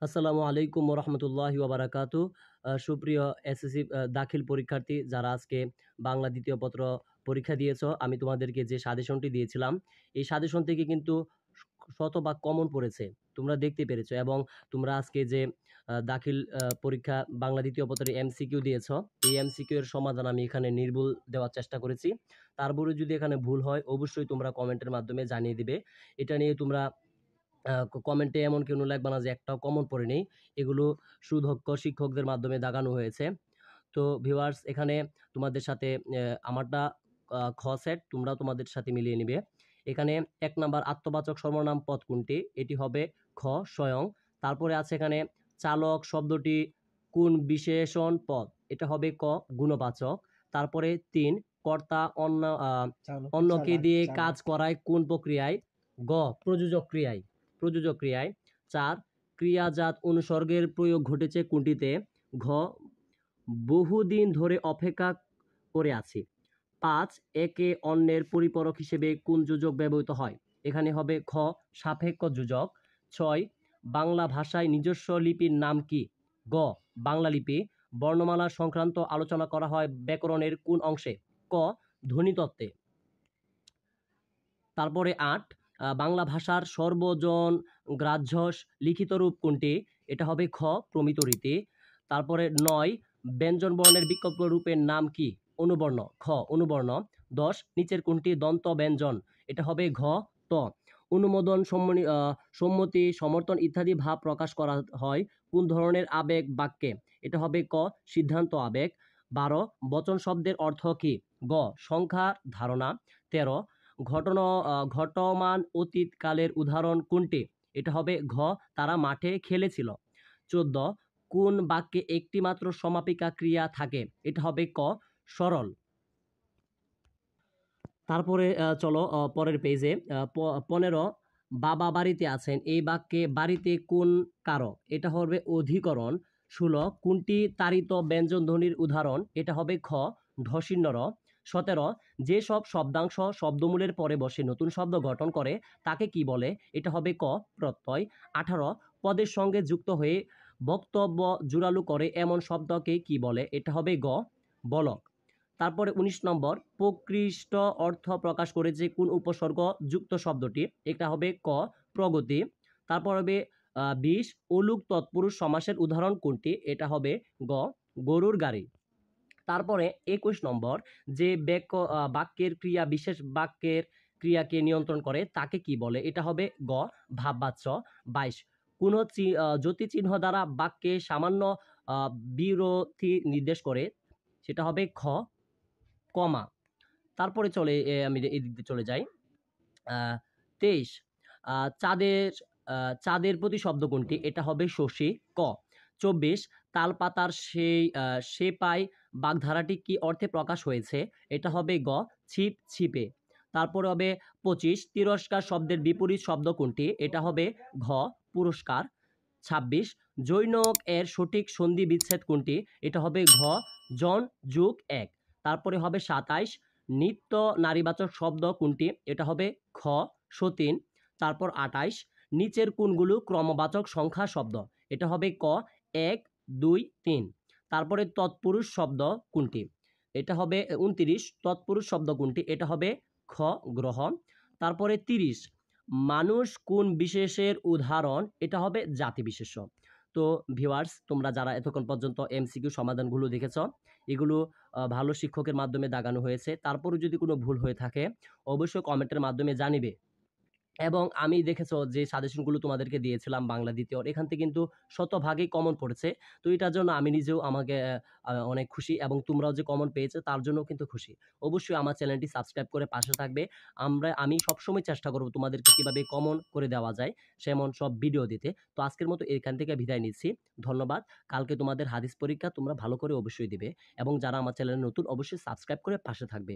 আসসালামু আলাইকুম ওরহমতুল্লাহি ওয়াবারাকাতু। সুপ্রিয় এসএসসি দাখিল পরীক্ষার্থী যারা আজকে বাংলা দ্বিতীয় পত্র পরীক্ষা দিয়েছ, আমি তোমাদেরকে যে সাজেশনটি দিয়েছিলাম, এই সাজেশন থেকে কিন্তু শতভাগ কমন পড়েছে। তোমরা দেখতে পেরেছো এবং তোমরা আজকে যে দাখিল পরীক্ষা বাংলা দ্বিতীয় পত্রের এমসিকিউ দিয়েছ, এই এমসিকিউ এর সমাধান আমি এখানে নির্ভুল দেওয়ার চেষ্টা করেছি। তারপরে যদি এখানে ভুল হয় অবশ্যই তোমরা কমেন্টের মাধ্যমে জানিয়ে দিবে। এটা নিয়ে তোমরা কমেন্টে এমন কেউ লিখবা না যে একটাও কমন পড়ে নেই। এগুলো সুদক্ষ শিক্ষকদের মাধ্যমে দাগানো হয়েছে। তো ভিউয়ার্স, এখানে তোমাদের সাথে আমারটা খ সেট, তোমরাও তোমাদের সাথে মিলিয়ে নিবে। এখানে ১ নাম্বার আত্মবাচক সর্বনাম পদ কোনটি? এটি হবে খ স্বয়ং। তারপরে আছে এখানে চালক শব্দটি কোন বিশেষণ পদ? এটা হবে ক গুণবাচক। তারপরে ৩ কর্তা অন্যকে দিয়ে কাজ করায় কোন প্রক্রিয়ায়? গ প্রযোজক ক্রিয়ায়। প্রযোজক ক্রিয়ায়। ৪ ক্রিয়াজাত অনুসর্গের প্রয়োগ ঘটেছে কোনটিতে? ঘ বহুদিন ধরে অপেক্ষা করে আছি। ৫ একে অন্যের পরিপূরক হিসেবে কোন যোজক ব্যবহৃত হয়? এখানে হবে খ সাপেক্ষ যোজক। ৬ বাংলা ভাষায় নিজস্ব লিপির নাম কি? গ বাংলা লিপি। বর্ণমালা সংক্রান্ত আলোচনা করা হয় ব্যাকরণের কোন অংশে? ক ধ্বনিতত্ত্বে। তারপরে ৮ বাংলা ভাষার সর্বজন গ্রাহ্য লিখিত রূপ কোনটি? এটা হবে খ প্রমিত রীতি। তারপরে ৯ ব্যঞ্জন বর্ণের বিকল্প রূপের নাম কি? অনুবর্ণ। খ অনুবর্ণ। ১০ নিচের কোনটি দন্ত ব্যঞ্জন? এটা হবে ঘ ত। অনুমোদন, সম্মতি, সমর্থন ইত্যাদি ভাব প্রকাশ করা হয় কোন ধরনের আবেগ বাক্যে? এটা হবে ক সিদ্ধান্ত আবেগ। ১২ বচন শব্দের অর্থ কি? গ সংখ্যা ধারণা। ১৩ ঘটমান অতীতকালের উদাহরণ কোনটি? এটা হবে ঘ তারা মাঠে খেলেছিল। ১৪ কোন বাক্যে একটি মাত্র সমাপিকা ক্রিয়া থাকে? এটা হবে ক সরল। তারপরে চলো পরের পেজে ১৫ বাবা বাড়িতে আছেন, এই বাক্যে বাড়িতে কোন কারক? এটা হবে অধিকরণ। ১৬ কোনটি তাড়িত ব্যঞ্জন ধ্বনির উদাহরণ? এটা হবে খ ঢসিন্নর। ১৭ যেসব শব্দাংশ শব্দমূলের পরে বসে নতুন শব্দ গঠন করে তাকে কি বলে? এটা হবে ক প্রত্যয়। ১৮ পদের সঙ্গে যুক্ত হয়ে বক্তব্য জোরালো করে এমন শব্দকে কি বলে? এটা হবে গ বলক। তারপরে ১৯ নম্বর প্রকৃষ্ট অর্থ প্রকাশ করেছে কোন উপসর্গ যুক্ত শব্দটি? এটা হবে ক প্রগতি। তারপর হবে ২০ অলুক তৎপুরুষ সমাসের উদাহরণ কোনটি? এটা হবে গ গরুর গাড়ি। তারপরে ২১ নম্বর যে বাক্যের ক্রিয়া বিশেষ বাক্যের ক্রিয়াকে নিয়ন্ত্রণ করে তাকে কি বলে? এটা হবে গ ভাববাচ্য। ২২ কোন জ্যোতিচিহ্ন দ্বারা বাক্যে সামান্য বিরতি নির্দেশ করে? সেটা হবে খ কমা। তারপরে আমি এদিক দিয়ে চলে যাই। ২৩ চাঁদের চাঁদের প্রতিশব্দ কোনটি? এটা হবে শশী ক। ২৪ তালপাতার সে পায় বাগধারাটি কি অর্থে প্রকাশ হয়েছে? এটা হবে গ ছিপ ছিপে। তারপরে হবে ২৫ তিরস্কার শব্দের বিপরীত শব্দ কোনটি? এটা হবে ঘ পুরস্কার। ২৬ জৈনক এর সঠিক সন্ধি বিচ্ছেদ কোনটি? এটা হবে ঘ জন যোগ এক। তারপরে হবে ২৭ নিত্য নারীবাচক শব্দ কোনটি? এটা হবে খ সতীন। তারপর ২৮ নিচের কোনগুলো ক্রমবাচক সংখ্যা শব্দ? এটা হবে ক ১ ২ ৩। তারপরে তৎপুরুষ শব্দ কোনটি? এটা হবে ২৯ তৎপুরুষ শব্দ কোনটি? এটা হবে খ গ্রহ। তারপরে ৩০ মানুষ কোন বিশেষের উদাহরণ? এটা হবে জাতিবিশেষ্য। তো ভিউয়ার্স, তোমরা যারা এতক্ষণ পর্যন্ত এমসিকিউ সমাধানগুলো দেখেছ, এগুলো ভালো শিক্ষকের মাধ্যমে দাগানো হয়েছে। তারপরেও যদি কোনো ভুল হয়ে থাকে অবশ্যই কমেন্টের মাধ্যমে জানিবে। এবং আমি দেখেছো যে সাজেশনগুলো তোমাদেরকে দিয়েছিলাম বাংলা দ্বিতীয়, এখান থেকে কিন্তু শতভাগই কমন পড়েছে। তো এটার জন্য আমি নিজেও আমাকে অনেক খুশি এবং তোমরাও যে কমন পেয়েছো তার জন্যও কিন্তু খুশি। অবশ্যই আমার চ্যানেলটি সাবস্ক্রাইব করে পাশে থাকবে। আমি সবসময় চেষ্টা করব তোমাদেরকে কিভাবে কমন করে দেওয়া যায় সেমন সব ভিডিও দিতে। তো আজকের মতো এখান থেকে বিদায় নিচ্ছি। ধন্যবাদ। কালকে তোমাদের হাদিস পরীক্ষা, তোমরা ভালো করে অবশ্যই দিবে এবং যারা আমার চ্যানেলে নতুন অবশ্যই সাবস্ক্রাইব করে পাশে থাকবে।